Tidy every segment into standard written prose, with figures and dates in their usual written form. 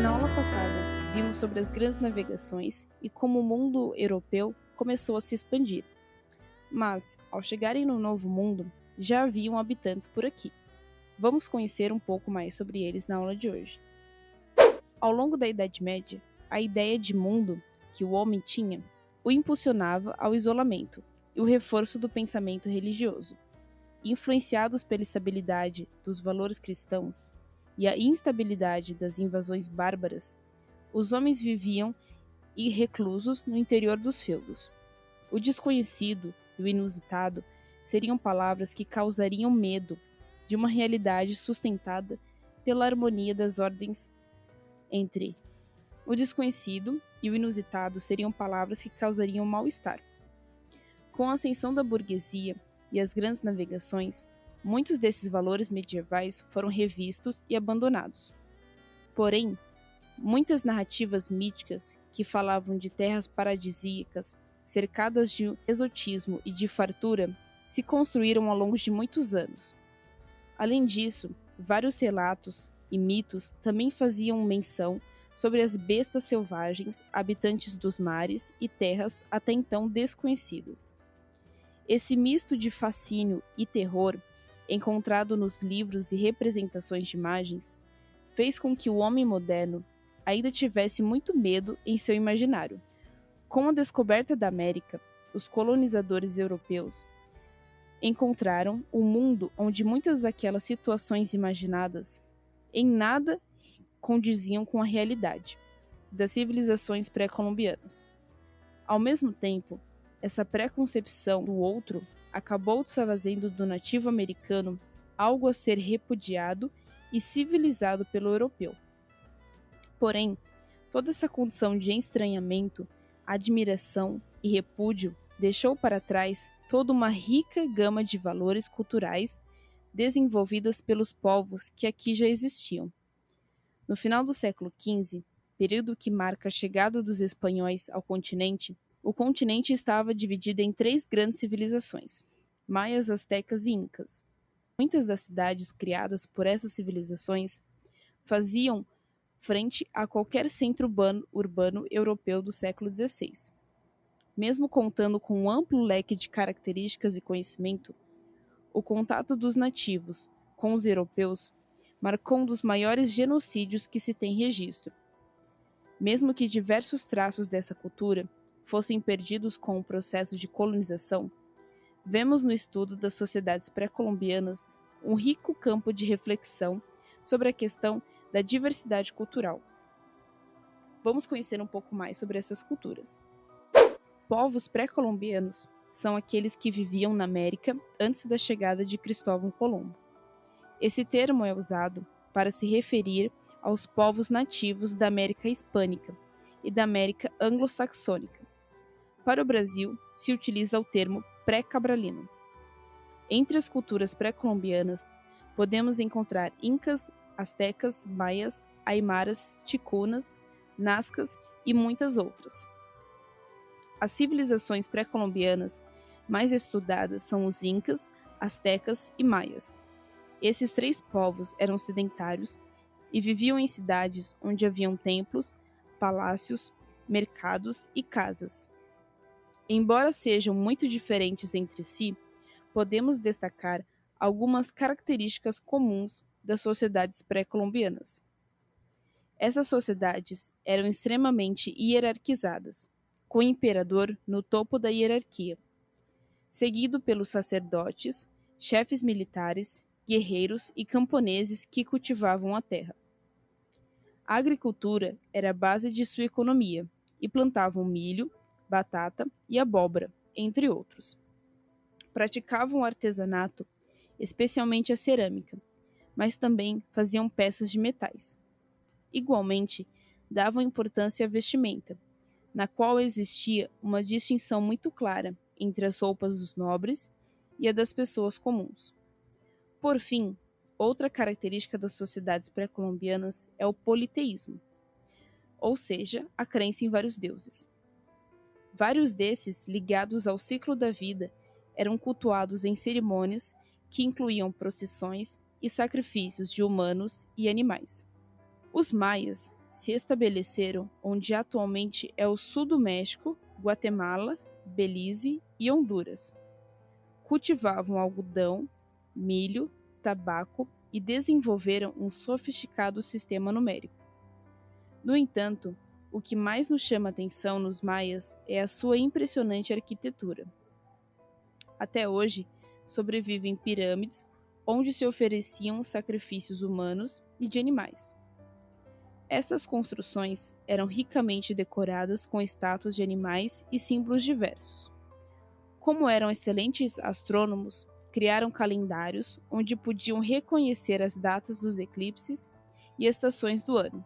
Na aula passada, vimos sobre as grandes navegações e como o mundo europeu começou a se expandir. Mas, ao chegarem no Novo Mundo, já haviam habitantes por aqui. Vamos conhecer um pouco mais sobre eles na aula de hoje. Ao longo da Idade Média, a ideia de mundo que o homem tinha o impulsionava ao isolamento e o reforço do pensamento religioso. Influenciados pela estabilidade dos valores cristãos e a instabilidade das invasões bárbaras, os homens viviam reclusos no interior dos feudos. O desconhecido e o inusitado seriam palavras que causariam medo de uma realidade sustentada pela harmonia das ordens entre o desconhecido e o inusitado seriam palavras que causariam mal-estar. Com a ascensão da burguesia e as grandes navegações, muitos desses valores medievais foram revistos e abandonados. Porém, muitas narrativas míticas que falavam de terras paradisíacas, cercadas de exotismo e de fartura, se construíram ao longo de muitos anos. Além disso, vários relatos e mitos também faziam menção sobre as bestas selvagens, habitantes dos mares e terras até então desconhecidas. Esse misto de fascínio e terror, encontrado nos livros e representações de imagens, fez com que o homem moderno ainda tivesse muito medo em seu imaginário. Com a descoberta da América, os colonizadores europeus encontraram um mundo onde muitas daquelas situações imaginadas em nada condiziam com a realidade das civilizações pré-colombianas. Ao mesmo tempo, essa pré-concepção do outro acabou fazendo do nativo americano algo a ser repudiado e civilizado pelo europeu. Porém, toda essa condição de estranhamento, admiração e repúdio deixou para trás toda uma rica gama de valores culturais desenvolvidas pelos povos que aqui já existiam. No final do século XV, período que marca a chegada dos espanhóis ao continente, o continente estava dividido em 3 grandes civilizações: maias, astecas e incas. Muitas das cidades criadas por essas civilizações faziam frente a qualquer centro urbano europeu do século XVI. Mesmo contando com um amplo leque de características e conhecimento, o contato dos nativos com os europeus marcou um dos maiores genocídios que se tem registro. Mesmo que diversos traços dessa cultura fossem perdidos com o processo de colonização, vemos no estudo das sociedades pré-colombianas um rico campo de reflexão sobre a questão da diversidade cultural. Vamos conhecer um pouco mais sobre essas culturas. Povos pré-colombianos são aqueles que viviam na América antes da chegada de Cristóvão Colombo. Esse termo é usado para se referir aos povos nativos da América Hispânica e da América Anglo-Saxônica. Para o Brasil, se utiliza o termo pré-cabralino. Entre as culturas pré-colombianas, podemos encontrar incas, astecas, maias, aimaras, ticunas, nazcas e muitas outras. As civilizações pré-colombianas mais estudadas são os incas, astecas e maias. Esses 3 povos eram sedentários e viviam em cidades onde haviam templos, palácios, mercados e casas. Embora sejam muito diferentes entre si, podemos destacar algumas características comuns das sociedades pré-colombianas. Essas sociedades eram extremamente hierarquizadas, com o imperador no topo da hierarquia, seguido pelos sacerdotes, chefes militares, guerreiros e camponeses que cultivavam a terra. A agricultura era a base de sua economia e plantavam milho, batata e abóbora, entre outros. Praticavam o artesanato, especialmente a cerâmica, mas também faziam peças de metais. Igualmente, davam importância à vestimenta, na qual existia uma distinção muito clara entre as roupas dos nobres e a das pessoas comuns. Por fim, outra característica das sociedades pré-colombianas é o politeísmo, ou seja, a crença em vários deuses. Vários desses, ligados ao ciclo da vida, eram cultuados em cerimônias que incluíam procissões e sacrifícios de humanos e animais. Os maias se estabeleceram onde atualmente é o sul do México, Guatemala, Belize e Honduras. Cultivavam algodão, milho, tabaco e desenvolveram um sofisticado sistema numérico. No entanto, o que mais nos chama atenção nos maias é a sua impressionante arquitetura. Até hoje, sobrevivem pirâmides onde se ofereciam sacrifícios humanos e de animais. Essas construções eram ricamente decoradas com estátuas de animais e símbolos diversos. Como eram excelentes astrônomos, criaram calendários onde podiam reconhecer as datas dos eclipses e estações do ano.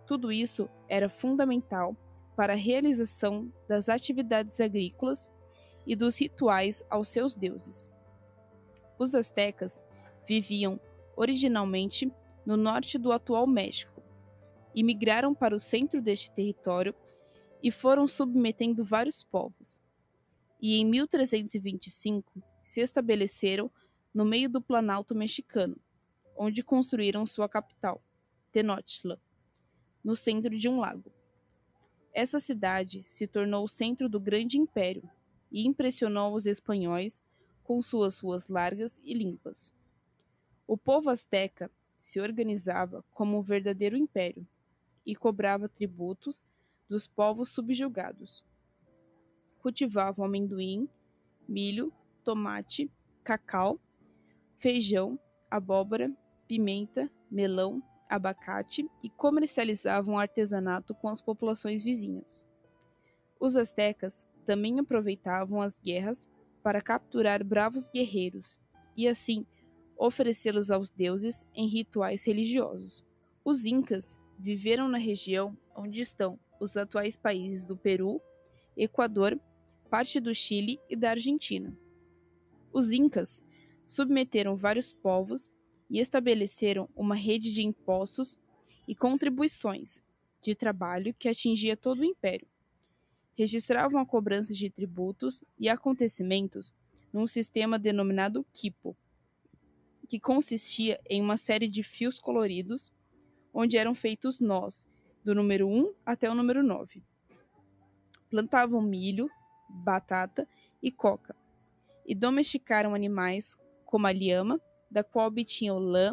Tudo isso era fundamental para a realização das atividades agrícolas e dos rituais aos seus deuses. Os astecas viviam originalmente no norte do atual México e migraram para o centro deste território e foram submetendo vários povos. E em 1325 se estabeleceram no meio do Planalto mexicano, onde construíram sua capital, Tenochtitlan, no centro de um lago. Essa cidade se tornou o centro do grande império e impressionou os espanhóis com suas ruas largas e limpas. O povo asteca se organizava como um verdadeiro império e cobrava tributos dos povos subjugados. Cultivavam amendoim, milho, tomate, cacau, feijão, abóbora, pimenta, melão, abacate e comercializavam artesanato com as populações vizinhas. Os astecas também aproveitavam as guerras para capturar bravos guerreiros e, assim, oferecê-los aos deuses em rituais religiosos. Os incas viveram na região onde estão os atuais países do Peru, Equador, parte do Chile e da Argentina. Os incas submeteram vários povos e estabeleceram uma rede de impostos e contribuições de trabalho que atingia todo o império. Registravam a cobrança de tributos e acontecimentos num sistema denominado quipo, que consistia em uma série de fios coloridos onde eram feitos nós, do número 1 até o número 9. Plantavam milho, batata e coca, e domesticaram animais como a lhama, da qual obtinham lã,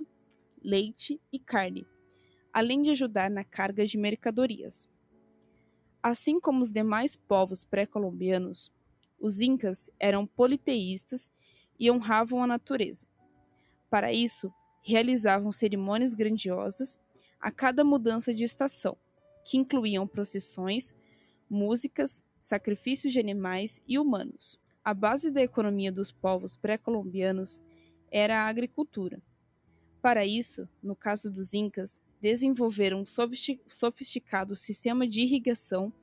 leite e carne, além de ajudar na carga de mercadorias. Assim como os demais povos pré-colombianos, os incas eram politeístas e honravam a natureza. Para isso, realizavam cerimônias grandiosas a cada mudança de estação, que incluíam procissões, músicas, sacrifícios de animais e humanos. A base da economia dos povos pré-colombianos era a agricultura. Para isso, no caso dos incas, desenvolveram um sofisticado sistema de irrigação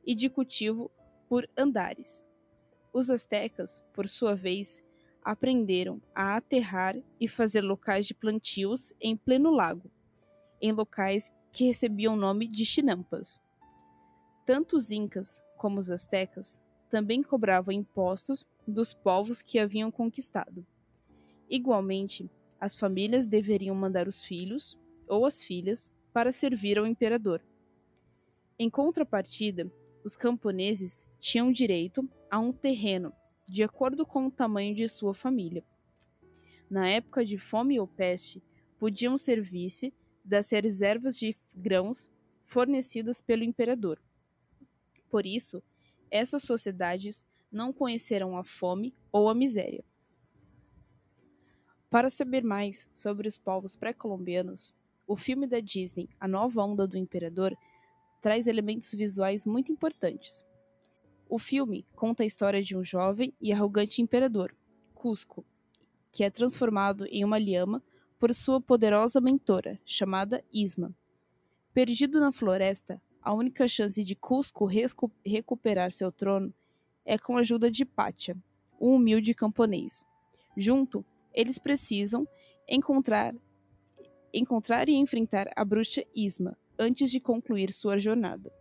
e de cultivo por andares. Os astecas, por sua vez, aprenderam a aterrar e fazer locais de plantios em pleno lago, em locais que recebiam o nome de chinampas. Tanto os incas como os astecas também cobravam impostos dos povos que haviam conquistado. Igualmente, as famílias deveriam mandar os filhos ou as filhas para servir ao imperador. Em contrapartida, os camponeses tinham direito a um terreno de acordo com o tamanho de sua família. Na época de fome ou peste, podiam servir-se das reservas de grãos fornecidas pelo imperador. Por isso, essas sociedades não conheceram a fome ou a miséria. Para saber mais sobre os povos pré-colombianos, o filme da Disney, A Nova Onda do Imperador, traz elementos visuais muito importantes. O filme conta a história de um jovem e arrogante imperador, Cusco, que é transformado em uma lhama por sua poderosa mentora, chamada Isma. Perdido na floresta, a única chance de Cusco recuperar seu trono é com a ajuda de Pátia, um humilde camponês. Junto, eles precisam encontrar e enfrentar a bruxa Isma antes de concluir sua jornada.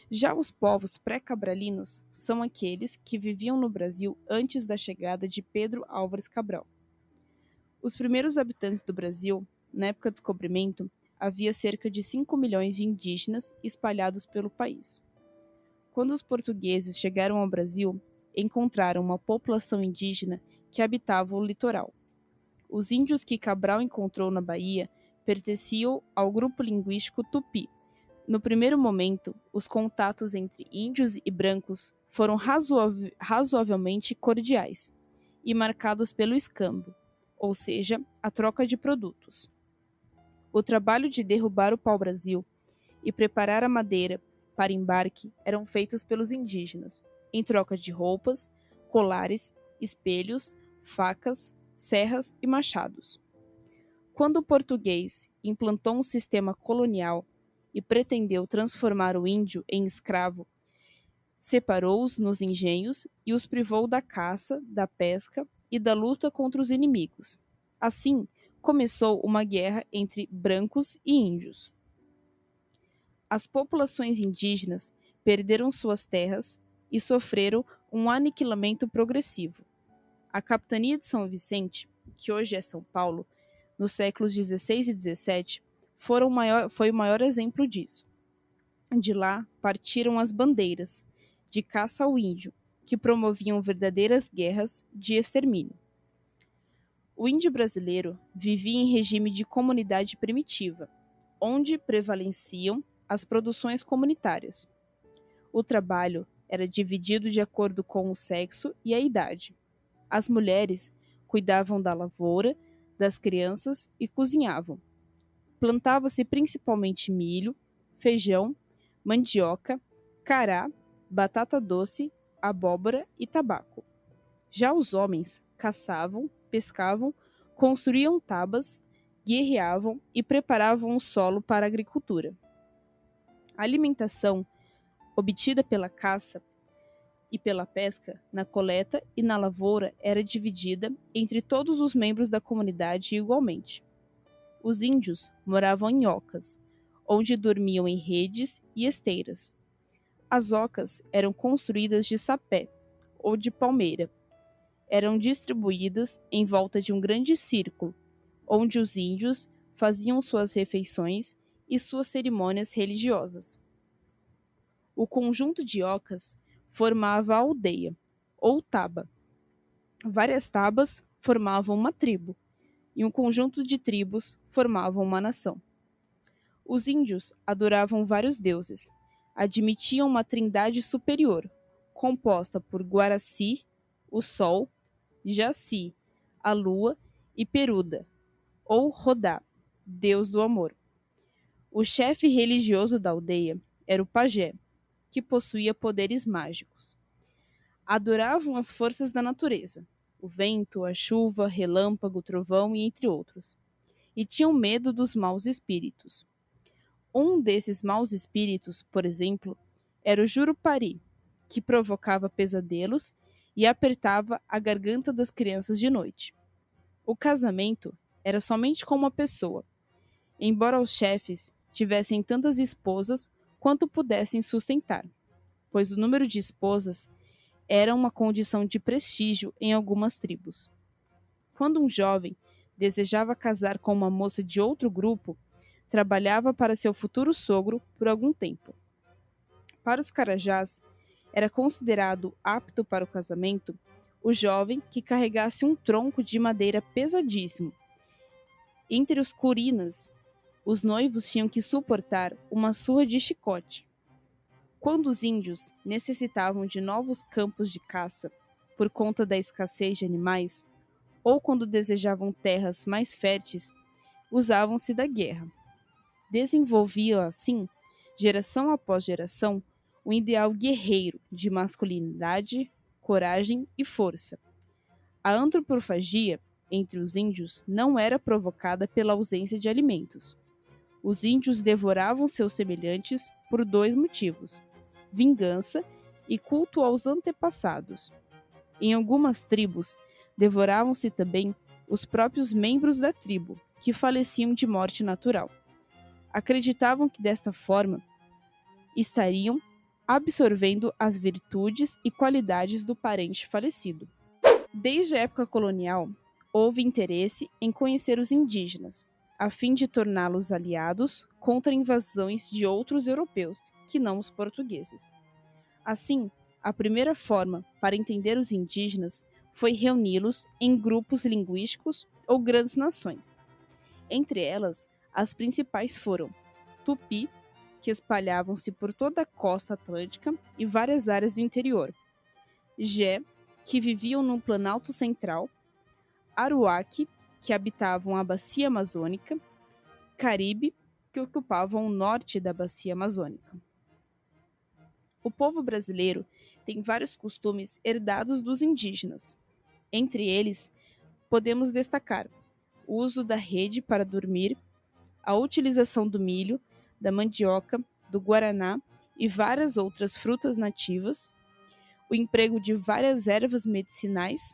Já os povos pré-cabralinos são aqueles que viviam no Brasil antes da chegada de Pedro Álvares Cabral. Os primeiros habitantes do Brasil, na época do descobrimento, havia cerca de 5 milhões de indígenas espalhados pelo país. Quando os portugueses chegaram ao Brasil, encontraram uma população indígena que habitava o litoral. Os índios que Cabral encontrou na Bahia pertenciam ao grupo linguístico Tupi. No primeiro momento, os contatos entre índios e brancos foram razoavelmente cordiais e marcados pelo escambo, ou seja, a troca de produtos. O trabalho de derrubar o pau-brasil e preparar a madeira para embarque eram feitos pelos indígenas, em troca de roupas, colares, espelhos, facas, serras e machados. Quando o português implantou um sistema colonial e pretendeu transformar o índio em escravo, separou-os nos engenhos e os privou da caça, da pesca e da luta contra os inimigos. Assim, começou uma guerra entre brancos e índios. As populações indígenas perderam suas terras e sofreram um aniquilamento progressivo. A capitania de São Vicente, que hoje é São Paulo, nos séculos XVI e XVII, foi o maior exemplo disso. De lá partiram as bandeiras, de caça ao índio, que promoviam verdadeiras guerras de extermínio. O índio brasileiro vivia em regime de comunidade primitiva, onde prevaleciam as produções comunitárias. O trabalho era dividido de acordo com o sexo e a idade. As mulheres cuidavam da lavoura, das crianças e cozinhavam. Plantava-se principalmente milho, feijão, mandioca, cará, batata doce, abóbora e tabaco. Já os homens caçavam, pescavam, construíam tabas, guerreavam e preparavam o solo para a agricultura. A alimentação obtida pela caça e pela pesca, na coleta e na lavoura era dividida entre todos os membros da comunidade igualmente. Os índios moravam em ocas, onde dormiam em redes e esteiras. As ocas eram construídas de sapé ou de palmeira. Eram distribuídas em volta de um grande círculo, onde os índios faziam suas refeições e suas cerimônias religiosas. O conjunto de ocas formava a aldeia, ou taba. Várias tabas formavam uma tribo, e um conjunto de tribos formavam uma nação. Os índios adoravam vários deuses, admitiam uma trindade superior, composta por Guaraci, o Sol, Jaci, a Lua e Peruda, ou Rodá, deus do amor. O chefe religioso da aldeia era o pajé, que possuía poderes mágicos. Adoravam as forças da natureza, o vento, a chuva, relâmpago, trovão e entre outros, e tinham medo dos maus espíritos. Um desses maus espíritos, por exemplo, era o Jurupari, que provocava pesadelos e apertava a garganta das crianças de noite. O casamento era somente com uma pessoa, embora os chefes tivessem tantas esposas quanto pudessem sustentar, pois o número de esposas era uma condição de prestígio em algumas tribos. Quando um jovem desejava casar com uma moça de outro grupo, trabalhava para seu futuro sogro por algum tempo. Para os carajás, era considerado apto para o casamento o jovem que carregasse um tronco de madeira pesadíssimo. Entre os curinas, os noivos tinham que suportar uma surra de chicote. Quando os índios necessitavam de novos campos de caça por conta da escassez de animais, ou quando desejavam terras mais férteis, usavam-se da guerra. Desenvolviam assim, geração após geração, um ideal guerreiro de masculinidade, coragem e força. A antropofagia entre os índios não era provocada pela ausência de alimentos. Os índios devoravam seus semelhantes por dois motivos: vingança e culto aos antepassados. Em algumas tribos, devoravam-se também os próprios membros da tribo, que faleciam de morte natural. Acreditavam que desta forma estariam absorvendo as virtudes e qualidades do parente falecido. Desde a época colonial, houve interesse em conhecer os indígenas. a fim de torná-los aliados contra invasões de outros europeus, que não os portugueses. Assim, a primeira forma para entender os indígenas foi reuni-los em grupos linguísticos ou grandes nações. Entre elas, as principais foram Tupi, que espalhavam-se por toda a costa atlântica e várias áreas do interior, Jé, que viviam no Planalto Central, Aruaque, que habitavam a Bacia Amazônica, Caribe, que ocupavam o norte da Bacia Amazônica. O povo brasileiro tem vários costumes herdados dos indígenas. Entre eles, podemos destacar o uso da rede para dormir, a utilização do milho, da mandioca, do guaraná e várias outras frutas nativas, o emprego de várias ervas medicinais,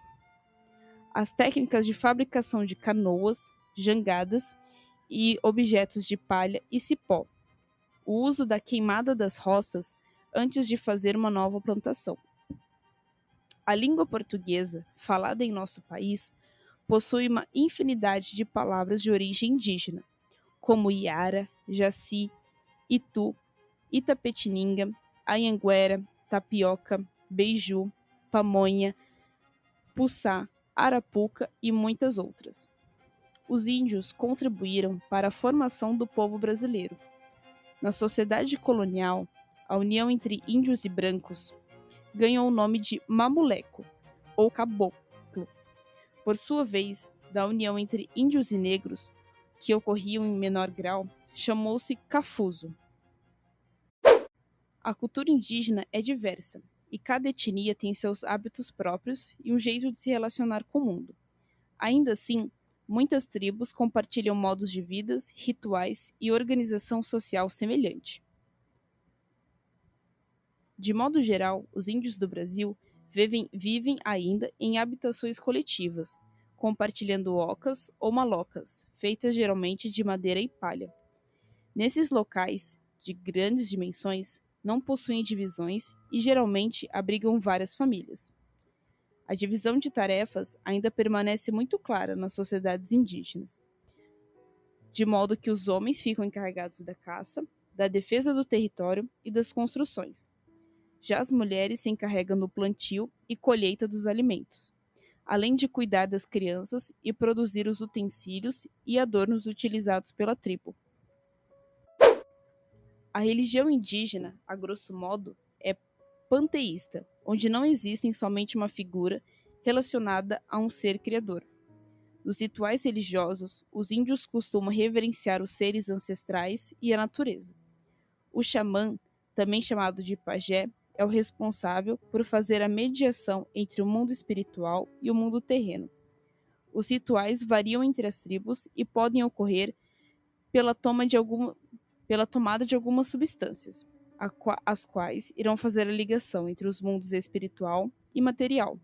as técnicas de fabricação de canoas, jangadas e objetos de palha e cipó, o uso da queimada das roças antes de fazer uma nova plantação. A língua portuguesa, falada em nosso país, possui uma infinidade de palavras de origem indígena, como Iara, Jaci, Itu, Itapetininga, Anhanguera, Tapioca, Beiju, Pamonha, Puçá, Arapuca e muitas outras. Os índios contribuíram para a formação do povo brasileiro. Na sociedade colonial, a união entre índios e brancos ganhou o nome de mamuleco, ou caboclo. Por sua vez, da união entre índios e negros, que ocorriam em menor grau, chamou-se cafuzo. A cultura indígena é diversa, e cada etnia tem seus hábitos próprios e um jeito de se relacionar com o mundo. Ainda assim, muitas tribos compartilham modos de vida, rituais e organização social semelhante. De modo geral, os índios do Brasil vivem ainda em habitações coletivas, compartilhando ocas ou malocas, feitas geralmente de madeira e palha. Nesses locais, de grandes dimensões, não possuem divisões e geralmente abrigam várias famílias. A divisão de tarefas ainda permanece muito clara nas sociedades indígenas, de modo que os homens ficam encarregados da caça, da defesa do território e das construções. Já as mulheres se encarregam do plantio e colheita dos alimentos, além de cuidar das crianças e produzir os utensílios e adornos utilizados pela tribo. A religião indígena, a grosso modo, é panteísta, onde não existe somente uma figura relacionada a um ser criador. Nos rituais religiosos, os índios costumam reverenciar os seres ancestrais e a natureza. O xamã, também chamado de pajé, é o responsável por fazer a mediação entre o mundo espiritual e o mundo terreno. Os rituais variam entre as tribos e podem ocorrer pela tomada de algumas substâncias, as quais irão fazer a ligação entre os mundos espiritual e material.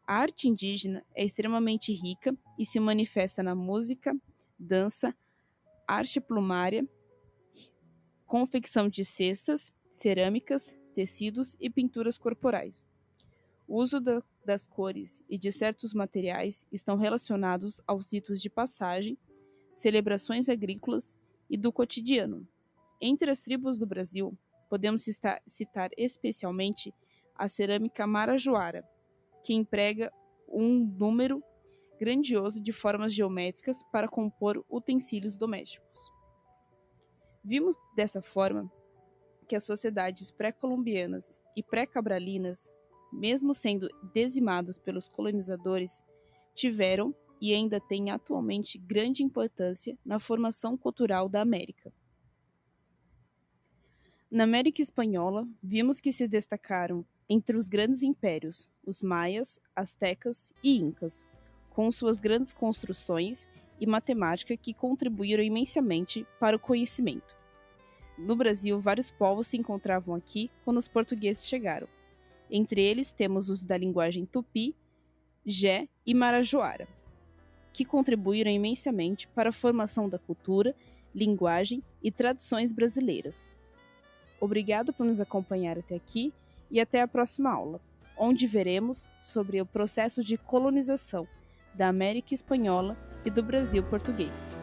A arte indígena é extremamente rica e se manifesta na música, dança, arte plumária, confecção de cestas, cerâmicas, tecidos e pinturas corporais. O uso das cores e de certos materiais estão relacionados aos ritos de passagem, celebrações agrícolas e do cotidiano. Entre as tribos do Brasil, podemos citar especialmente a cerâmica marajoara, que emprega um número grandioso de formas geométricas para compor utensílios domésticos. Vimos dessa forma que as sociedades pré-colombianas e pré-cabralinas, mesmo sendo dizimadas pelos colonizadores, tiveram e ainda têm atualmente grande importância na formação cultural da América. Na América Espanhola, vimos que se destacaram entre os grandes impérios, os maias, astecas e incas, com suas grandes construções e matemática que contribuíram imensamente para o conhecimento. No Brasil, vários povos se encontravam aqui quando os portugueses chegaram. Entre eles, temos os da linguagem tupi, jé e marajoara, que contribuíram imensamente para a formação da cultura, linguagem e tradições brasileiras. Obrigado por nos acompanhar até aqui e até a próxima aula, onde veremos sobre o processo de colonização da América Espanhola e do Brasil português.